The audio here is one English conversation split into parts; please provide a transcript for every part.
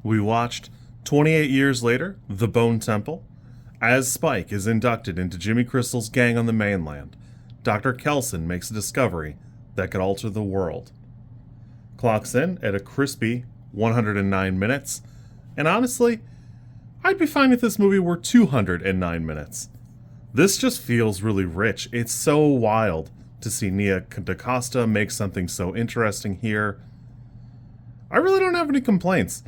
We watched 28 years later, The Bone Temple. As Spike is inducted into Jimmy Crystal's gang on the mainland, Dr. Kelson makes a discovery that could alter the world. Clocks in at a crispy 109 minutes, and honestly, I'd be fine if this movie were 209 minutes. This just feels really rich. It's so wild to see Nia DaCosta make something so interesting here. I really don't have any complaints.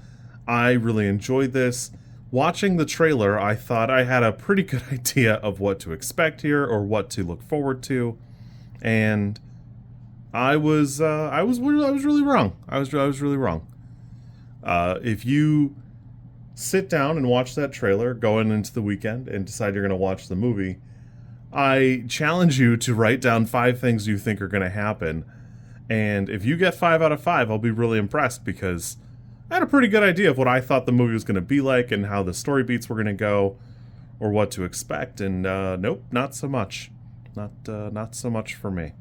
I really enjoyed this. Watching the trailer, I thought I had a pretty good idea of what to expect here or what to look forward to, and I was really wrong. I was really wrong. If you sit down and watch that trailer going into the weekend and decide you're going to watch the movie, I challenge you to write down 5 things you think are going to happen. And if you get 5 out of 5, I'll be really impressed, because I had a pretty good idea of what I thought the movie was going to be like and how the story beats were going to go or what to expect. And nope, not so much. Not so much for me.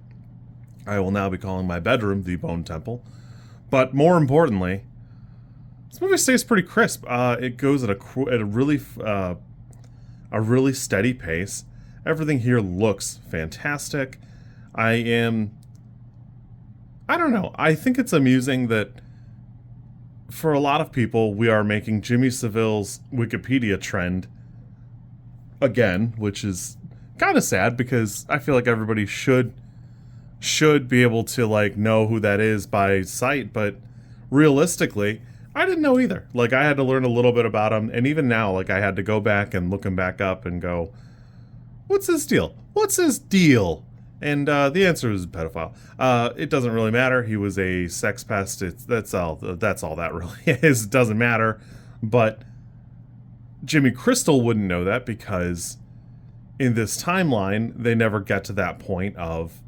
I will now be calling my bedroom the Bone Temple. But more importantly, this movie stays pretty crisp. It goes at a really steady pace. Everything here looks fantastic. I don't know. I think it's amusing that for a lot of people, we are making Jimmy Savile's Wikipedia trend again, which is kind of sad, because I feel like everybody should be able to know who that is by sight, but realistically, I didn't know either. I had to learn a little bit about him, and even now, I had to go back and look him back up and go, what's his deal? What's his deal? And the answer is pedophile. It doesn't really matter. He was a sex pest. That's all that really is. It doesn't matter. But Jimmy Crystal wouldn't know that, because in this timeline, they never get to that point of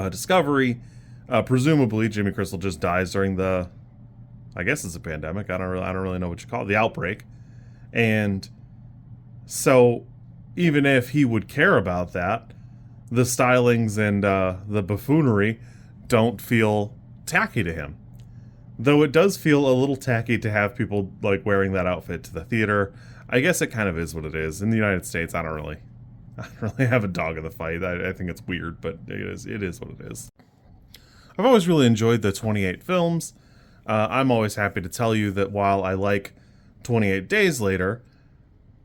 discovery. Presumably, Jimmy Crystal just dies during the, I guess it's a pandemic. I don't really know what you call it, the outbreak. And so, even if he would care about that, the stylings and the buffoonery don't feel tacky to him. Though it does feel a little tacky to have people wearing that outfit to the theater. I guess it kind of is what it is. In the United States, I don't really have a dog in the fight. I think it's weird, but it is what it is. I've always really enjoyed the 28 films. I'm always happy to tell you that while I like 28 Days Later,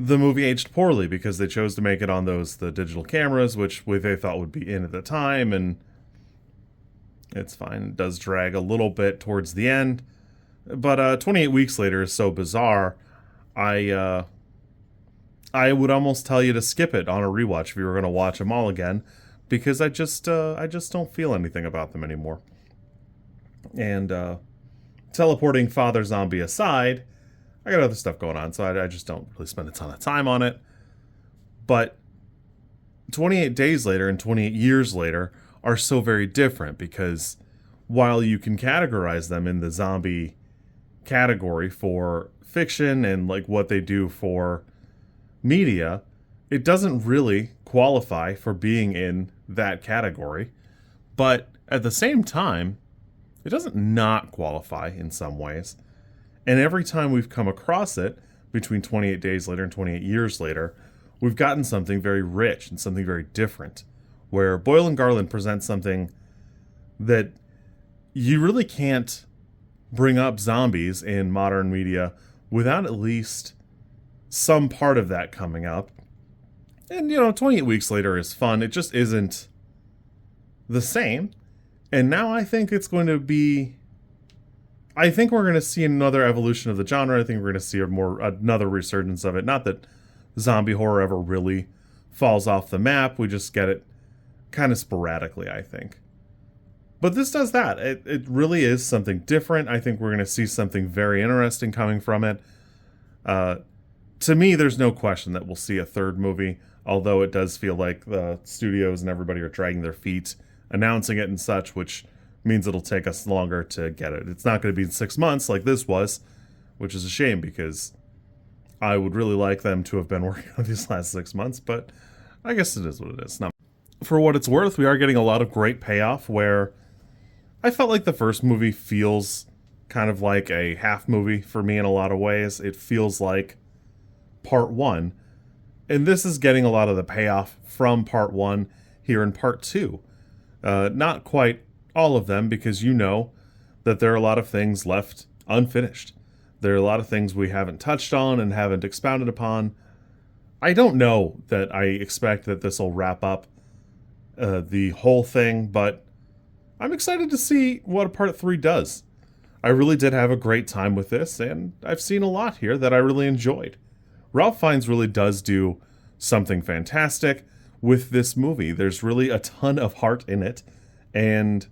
the movie aged poorly because they chose to make it on the digital cameras, which they thought would be in at the time, and it's fine. It does drag a little bit towards the end, but 28 Weeks Later is so bizarre, I would almost tell you to skip it on a rewatch if you were going to watch them all again, because I just don't feel anything about them anymore. And teleporting Father Zombie aside, I got other stuff going on, so I just don't really spend a ton of time on it. But 28 Days Later and 28 Years Later are so very different, because while you can categorize them in the zombie category for fiction and what they do for media, it doesn't really qualify for being in that category. But at the same time, it doesn't not qualify in some ways. And every time we've come across it, between 28 Days Later and 28 Years Later, we've gotten something very rich and something very different, where Boyle and Garland present something that you really can't bring up zombies in modern media without at least some part of that coming up. And, 28 Weeks Later is fun. It just isn't the same. And now I think it's going to be... I think we're going to see another evolution of the genre. I think we're going to see another resurgence of it. Not that zombie horror ever really falls off the map. We just get it kind of sporadically, I think. But this does that. It really is something different. I think we're going to see something very interesting coming from it. To me, there's no question that we'll see a third movie, although it does feel like the studios and everybody are dragging their feet announcing it and such, which means it'll take us longer to get it. It's not going to be in 6 months like this was, which is a shame, because I would really like them to have been working on these last 6 months, but I guess it is what it is. Now, for what it's worth, we are getting a lot of great payoff, where I felt like the first movie feels kind of like a half movie for me in a lot of ways. It feels like part one. And this is getting a lot of the payoff from part one here in part two. Not quite all of them, because you know that there are a lot of things left unfinished. There are a lot of things we haven't touched on and haven't expounded upon. I don't know that I expect that this will wrap up the whole thing, but I'm excited to see what part three does. I really did have a great time with this, and I've seen a lot here that I really enjoyed. Ralph Fiennes really does do something fantastic with this movie. There's really a ton of heart in it, and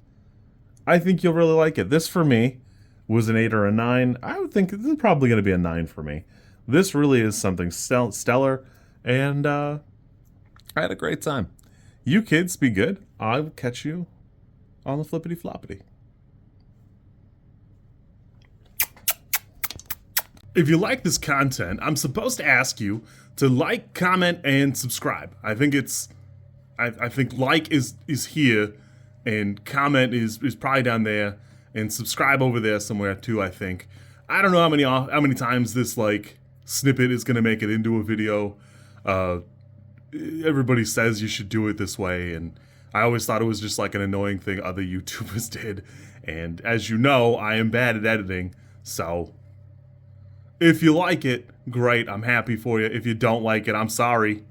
I think you'll really like it. This, for me, was an 8 or a 9. I would think this is probably going to be a 9 for me. This really is something stellar, and I had a great time. You kids be good. I will catch you on the flippity floppity. If you like this content, I'm supposed to ask you to like, comment, and subscribe. I think like is here, and comment is probably down there, and subscribe over there somewhere too, I think. I don't know how many times this like snippet is gonna make it into a video. Everybody says you should do it this way, and I always thought it was just like an annoying thing other YouTubers did. And as you know, I am bad at editing, so if you like it, great, I'm happy for you. If you don't like it, I'm sorry.